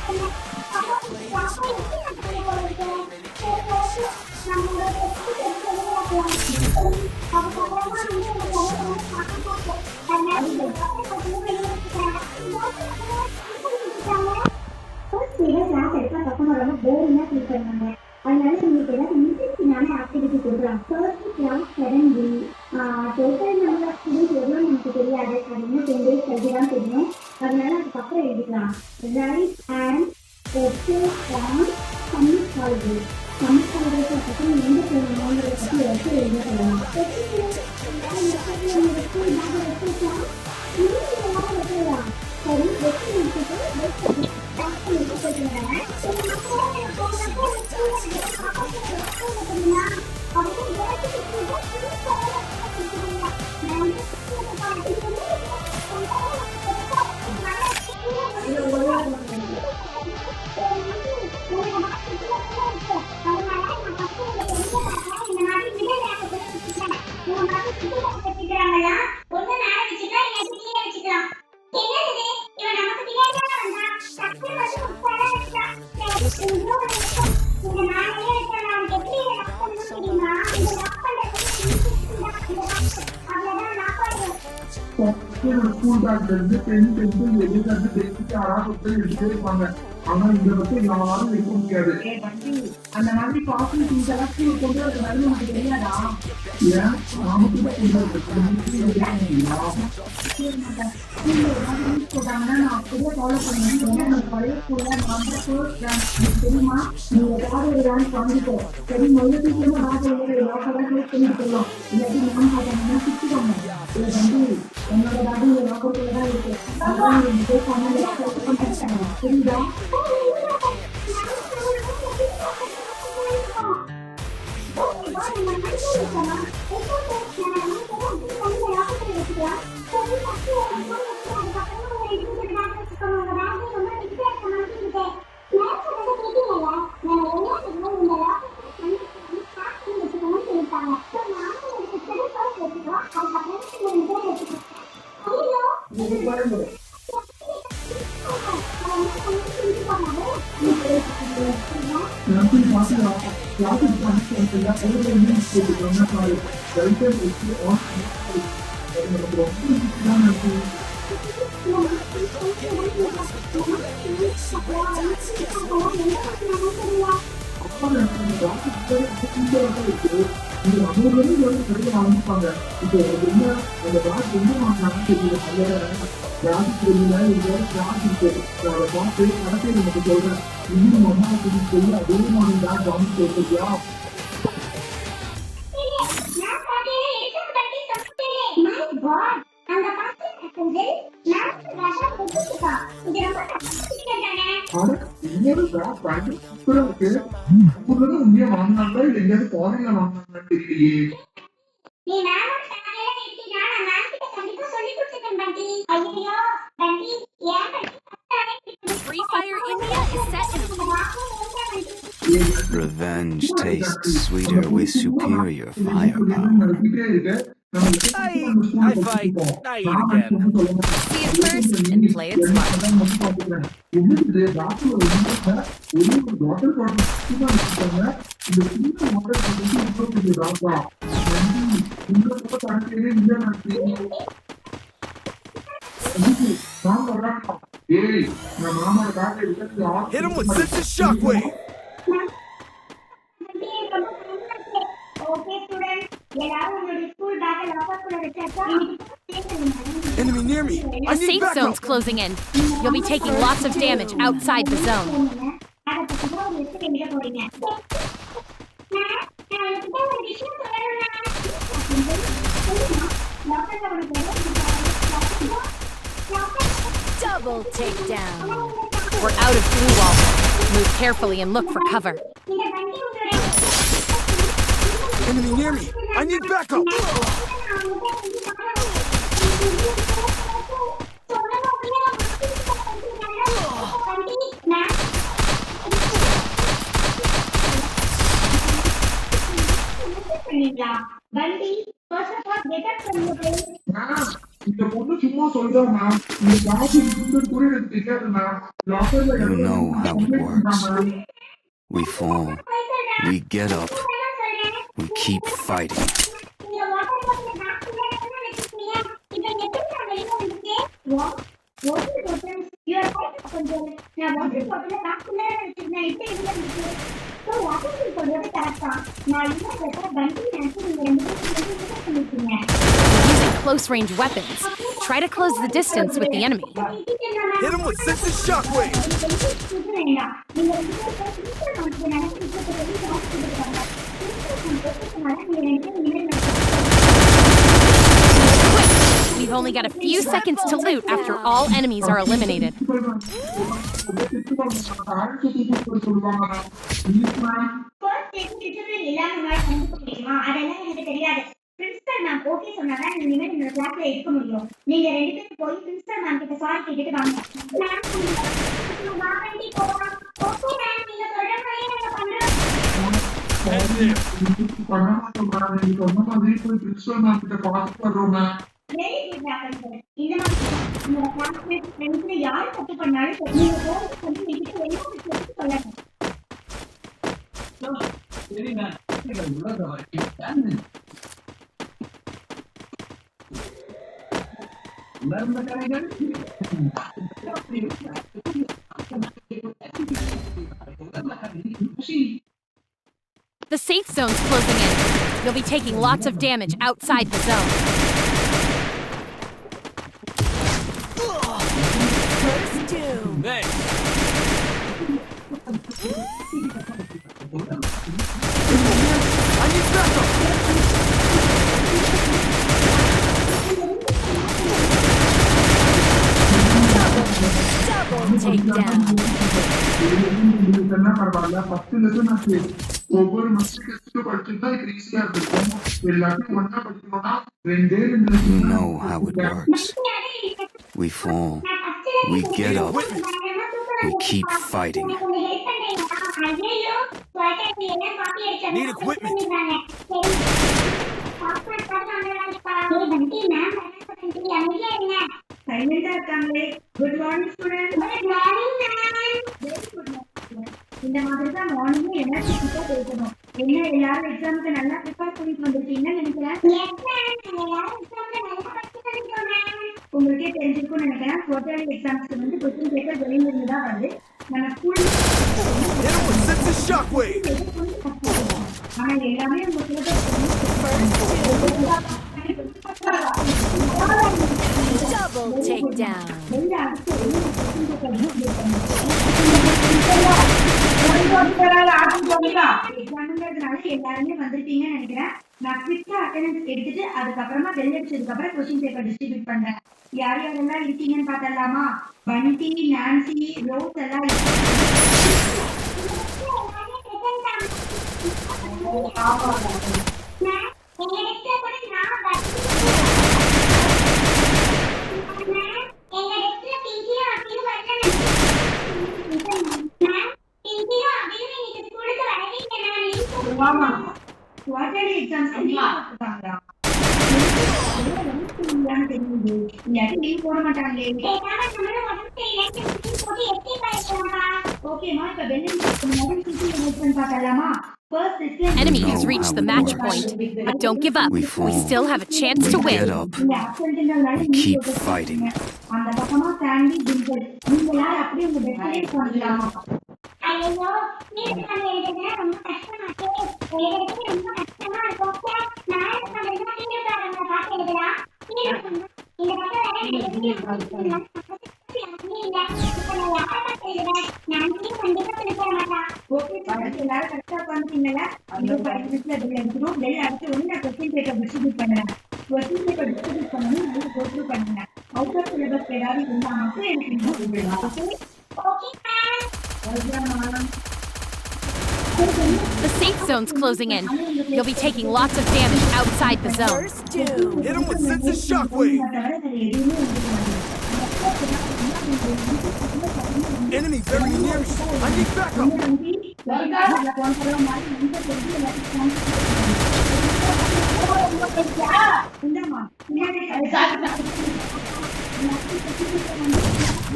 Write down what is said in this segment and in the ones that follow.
Class எடுத்தா பசங்க ரொம்ப போரிங்கா ஃபீல் பண்ணுவாங்க. அதனால உங்களுக்கு ஏதாவது இன்ட்ரெஸ்டிங்கான ஆக்டிவிட்டி கொடுக்கலாம். First class suddenly total number of students எவ்வளோ நமக்கு தெரியாது. அது இன்னும் 10 days கழிச்சு தான் தெரியும். அதனால அதுக்கப்புறம் எழுதிக்கலாம். Write and on summer holiday. Summer holidays பற்றி எங்கே போகணுங்கிறத பற்றி எடுத்து எழுத சொல்லலாம். சரி வெற்றி முடிச்சுட்டு ஸ்கூல் பேக்ல இருந்து பென் பென்சில் எதுக்காவது பேசிட்டு யாராவது எடுத்துட்டே இருப்பாங்க. ஆனா இந்த பத்தி யாரும் வைக்க முடியாது. அந்த மாதிரி காஃபி டீஸ் எல்லாம் ஸ்கூல் கொண்டு வர மாதிரி நமக்கு தெரியாதா? ஏன் நமக்கு போட்டாங்கன்னா நான் அப்படியே ஃபாலோ பண்ணுவேன். ஏன்னா நம்ம பழைய ஸ்கூல்ல தெரியுமா, நீ ஏதாவது ஒரு வேலை வாங்கிட்டோ சரி முதல்ல சீக்கிரமா லாக்கெல்லாம் க்ளோஸ் பண்ணிட்டு போயிடும். இல்லாட்டி நான் பார்த்தோம்னா சுத்திக்கோங்க. இல்லை தம்பி என்னோட பேக் லாக்கருக்குள்ள தான் இருக்கு. தெரியுதா? ஆரம்பிப்பாங்க. இப்போ என்ன அந்த கிளாஸ் ரொம்ப மாட்டாங்க தெரியல. கிளாஸ் தெரியல கிளாஸ் இருக்கு. அதை பார்த்து நடத்தி நமக்கு சொல்றேன். இன்னும் அம்மா சொல்லி அதே மாதிரி தான் கவனிச்சு சொல்றியா? உண்மையா வாங்கினாங்களா இல்ல எங்கேயாவது ஃபாரின்ல வாங்கினாங்கன்னு தெரியலையே. Free Fire India is set in Revenge tastes sweeter with superior firepower. I fight. I eat again. See it first and play it smart. Hit him with sense of shockwave. Enemy near me. The safe zone's closing in. You'll be taking lots of damage outside the zone. Double takedown. We're out of blue wall. Move carefully and look for cover. Enemy near me. I need backup. இந்த பொண்ணு சும்மா சும்மா சொல்றேன் ma'am. இந்த job இருக்குன்னு கூட எனக்கு தெரியாது மேம். லாக்கர்ல You இடம் know how it works. Ma'am. We fall, we get up, we keep fighting. நீங்க வாட்டர் பாட்டில் பேக்குள்ள என்ன வச்சிருக்கீங்க? இப்போ எப்படி நான் வெளிய வந்துட்டேன்? Water bottle you are right கொஞ்சம். நான் வாட்டர் பாட்டில் பேக்குள்ள வச்சிருந்தேன். இப்போ எங்க வந்துச்சு? ஸோ வாட்டர் பாட்டில் சொல்றது கரெக்டா? நான் இல்லை பெட்டர் பண்டி நினைச்சு நீங்க ரெண்டு பேரும் யூஸ் பண்ணிருக்கீங்க. Using close-range weapons. Try to close the distance with the enemy. Hit him with sensitive shockwave. We've only got a few seconds to loot after all enemies are eliminated. Principal ma'am okay சொன்னாதான் இனிமே இந்த கிளாஸ்ல இருக்க முடியும். நீங்க ரெண்டு பேரும் போய் பிரின்சிபல் மேம் கிட்ட சாரி கேட்டுட்டு வாங்க. மேம் வாங்கி போறோம். ஓகே மேம் நீங்க சொல்ற மாதிரியே நாங்க பண்றோம். சொன்ன மாதிரி போய் பிரின்சிபல் மேம் கிட்ட பார்த்து வர்றோம் மேம். Very good ma'am. இந்த மாதிரி உங்களோட கிளாஸ்மேட் ஃப்ரெண்ட்ஸ்ல யார் தப்பு பண்ணாலும் சரி, நீங்க போய் சொல்லி நீங்க என்ன விஷயம் சொல்லணும். சரி மேம். உணர்ந்த கலைகள் The safe zone's closing in. You'll be taking lots of damage outside the zone. First doom. Thanks. I need backup. Double takedown. பரவாயில்ல 10 லெசன் ஒவ்வொரு மஸ்டிக்கு படிச்சுட்டா இது ஈஸியா இருக்கும். எல்லாத்தையும் ஒண்ணா படிக்கணும்னா 2 You know how it works. We fall, we get up, we keep fighting. Need equipment. சைலண்டா இருக்காங்களே. Good morning student. இந்த மாதிரி தான் மார்னிங் எனர்ஜெட்டிக்கா பேசணும். என்ன எல்லாரும் எக்ஸாமுக்கு நல்லா ப்ரிப்பேர் பண்ணிட்டு வந்திருக்கீங்கன்னு நினைக்கிறேன். உங்களுக்கே தெரிஞ்சிருக்கும்னு நினைக்கிறேன். குவார்டர்லி எக்ஸாம்ஸ்க்கு வந்து கொஸ்டின் பேப்பர் வெளியில இருந்து தான் வருது. நம்ம school Hit him with sensitive shockwave. ஆனா எல்லாமே உங்க சிலபஸ் Double takedown. எல்லாருமே வந்திருப்பீங்கன்னு நினைக்கிறேன். நான் குவிக்கா அட்டெண்டன்ஸ் எடுத்துட்டு அதுக்கப்புறமா பெல் அடிச்சதுக்கு அப்புறம் கொஸ்டின் பேப்பர் டிஸ்ட்ரிபியூட் பண்றேன். யார் யாரெல்லாம் இருக்கீங்கன்னு பார்த்தலாமா? பண்டி, நான்சி, ரோஸ் எல்லாம் குவார்டர்லி எக்ஸாம்ஸ் போட்டுருக்காங்களா? லீவ் போட மாட்டாங்களே. ஓகேமா, இப்ப பார்த்தலாமா? Enemy has reached the match point, but don't give up. We still have a chance to We get win. up, we keep fighting. அந்த பக்கமா சாண்டி டிம்பிள், நீங்க யார் அப்படியே உங்க பெஸ்ட்லயே போடலாமா? ஐயோ நீங்க எழுதுறது ரொம்ப கஷ்டமாச்சே. எழுதுறது ரொம்ப கஷ்டமா இருக்கும். நான் பண்றேன்னா நீங்க பாருங்க பார்த்து எழுதலாம். இந்த பக்கம் வேற எழுதுறது எல்லாரும் கரெக்டா உட்காந்துட்டீங்களா? 5 நிமிஷத்துல பெல் அடிக்கணும். பெல் அடிச்ச உடனே நான் கொஸ்டின் பேப்பர் டிஸ்ட்ரிபியூட் பண்றேன். கொஸ்டின் பேப்பர் டிஸ்ட்ரிபியூட் பண்ணணும். நீங்க கோ த்ரூ பண்ணுங்க. அவுட் ஆஃப் சிலபஸ் ஏதாவது இருந்தா மட்டும் எனக்கு இன்ஃபார்ம் பண்ணுங்க. Okay ma'am. The safe zone's closing in. You'll be taking lots of damage outside the zone. Hit him with sensitive shockwave. Enemy very near me. I need backup. இந்தம்மா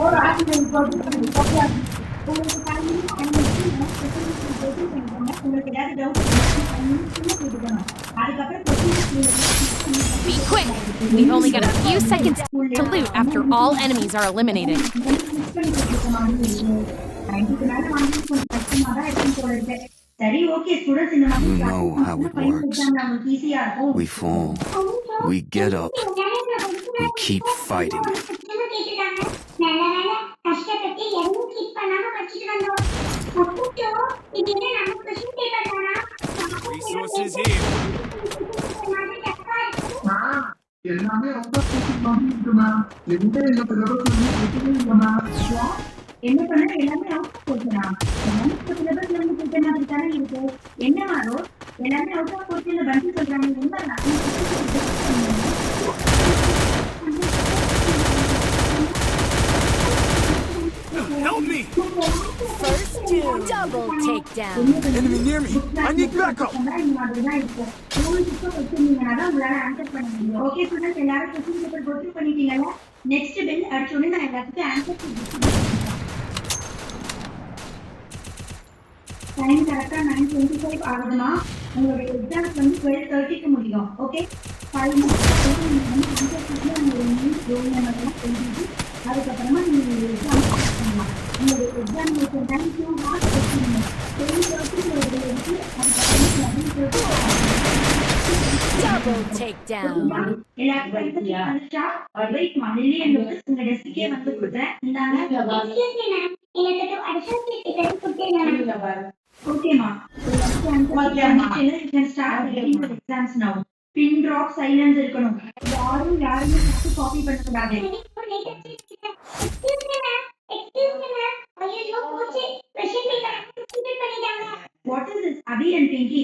ஒரு accident உங்களுக்கு timing உங்களுக்கு ஏதாவது doubt கேட்டுக்கணும். அதுக்கப்புறம் Be quick! We've only got a few seconds to loot after all enemies are eliminated. சரி okay students இந்த You know how it works. நமக்கு ஈஸியா இருக்கும். We fall. We get up. We keep fighting. கஷ்டப்பட்டு எதுவும் click பண்ணாம படிச்சுட்டு வந்தோம். இது என்ன நம்ம கொஸ்டின் பேப்பர் தானா? Resources here. எல்லாமே அவுட் ஆஃப் ஸ்டேஷன் மாதிரி இருக்கு மேம். எந்த இந்த சிலபஸ் எதுவுமே இல்லை மேம். என்ன பண்ண எல்லாமே அவுட் ஆஃப் போச்சுனா நமக்கு சிலபஸ்ல இருந்து கேட்ட மாதிரி தானே இருக்கு. என்னவா ரோஸ் எல்லாமே அவுட் ஆஃப் போச்சுன்னு வந்து சொல்றாங்க. உண்மைதான். Help me! First two, double takedown. Enemy near me. I need backup. Okay students எல்லாரும் क्वेश्चन பேப்பர் கோ த்ரூ பண்ணிட்டீங்கல. நெக்ஸ்ட் பெல் அடிச்ச உடனே நான் எல்லாத்துக்கும் ஆன்சர் டைம் கரெக்டா 9:25 ஆகுதுமா. உங்களுடைய எக்ஸாம்ஸ் வந்து 12:30க்கு முடியும். ஓகே 5 minutes அதுக்கப்புறமா நீங்க எக்ஸாம் பண்ணலாம். உங்களுடைய எக்ஸாமினேஷன் டைம் 2 hours 15 minutes 10:30 இருக்கு. அதுக்கப்புறமா Double takedown. எல்லாருக்கும் வந்துச்சா? வெயிட் மணிலி அண்ட் லூக்கஸ் உங்க டெஸ்க்க்கே வந்து கொடுத்தேன். இந்தாங்க. Excuse me ma'am. எனக்கு அடிஷனல் சீட் கொடுத்தீங்க. ஓகேமா. you can start writing the exams now. Pin drop silence இருக்கணும். யாரும் யாருமே காப்பி பண்ண கூடாது. Excuse me ma'am. ஐயோ போச்சு. क्वेश्चन பேப்பர் கம்ப்ளீட் பண்ணிட்டாங்க. What is this? Abhi and Pinky